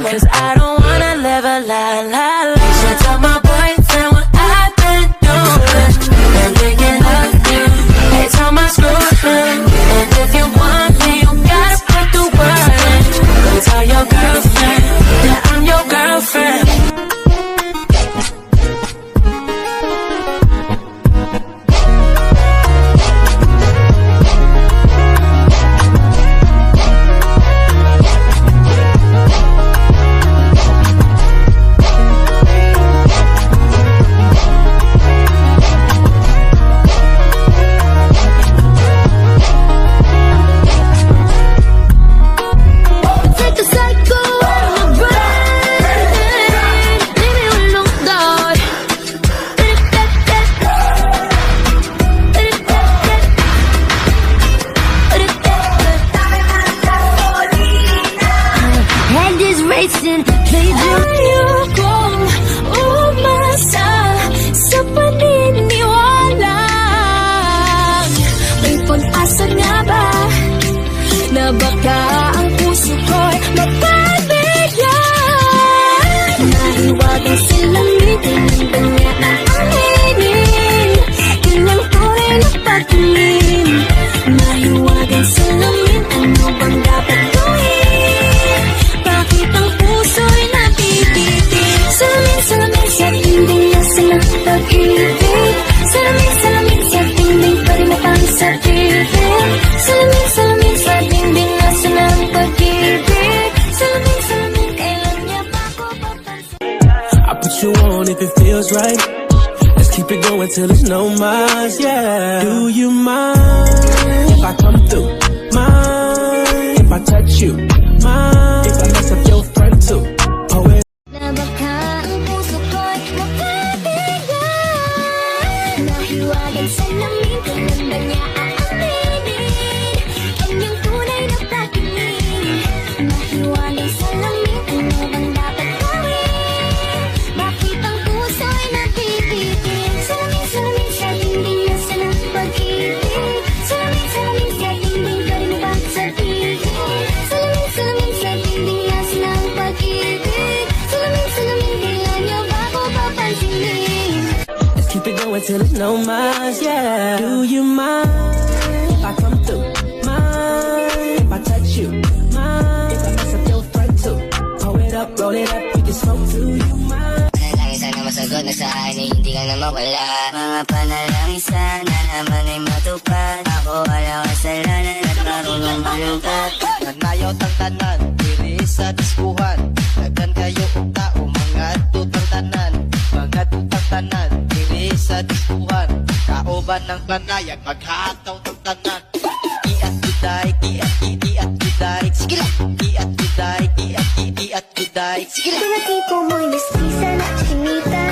Cause I don't wanna live a lie, lie, lie. Should tell my boyfriend what I've been doing. Been thinking of you. Hey, tell my screw him. And if you want me, you gotta put the word in. Go tell your girlfriend that I'm your girlfriend. Ayokong umasa sa paniniwala. May pag-asa nga ba na baka ang puso ko'y mapabigyan? Nahiwagang silang ngiti ng banya na aminin, kanyang tunay na pagtingin. Nahiwagang salamin, ano bang dapat gawin? Bakit ang puso'y napipitin? Salamin, salamin sa dingding na silang pag-ibig. Salamin, salamin sa dingding pa rin matang sa tibig. Salamin, salamin sa dingding na silang pag-ibig. Salamin, salamin, kailan niya ba ako papansin? I put you on if it feels right. Let's keep it going till there's no más, yeah. Do you mind if I come through? Mind if I touch you? Mind if I mess up your friend too? Oh, it Na baka ang puso ko'y mapabigyan. Nahiwagan sa lamin, kailan ba niya aaminin? Kanyang tunay na pagtingin. Nahiwagan sa lamin, ano bang dapat gawin? Bakit ang puso'y napipitin? Salamin, salamin sa dingding na silang pag-ibig. Salamin, salamin sa dingding pa rin ba sa tibig? Salamin, salamin sa dingding na silang pag-ibig. Salamin, salamin, kailan niya ba ako papansinin? let's keep it going till there's no más, yeah. Do you mind if I come through? Mind if I touch you? Mind if I mess up your friend too? Pull it up, roll it up, we can smoke too. You mind? Panalangin sana masagot na sa akin ay hindi ka na mawala. Mga panalangin sana naman ay matupad. Ako wala kasalanan at marunong malungkat. Nagnayaw tang tanan, diri sa diskuhan. Nagdan kayo og tao, mga tutang tanan. Mga tutang tanan, diri sa diskuhan. Kaoban ng banayag, maghataw tang tanan. Iat guday, iat guday. Sige lang! Iat guday, iat guday. Sige lang! Kung tipo mo'y bisisa na chinita.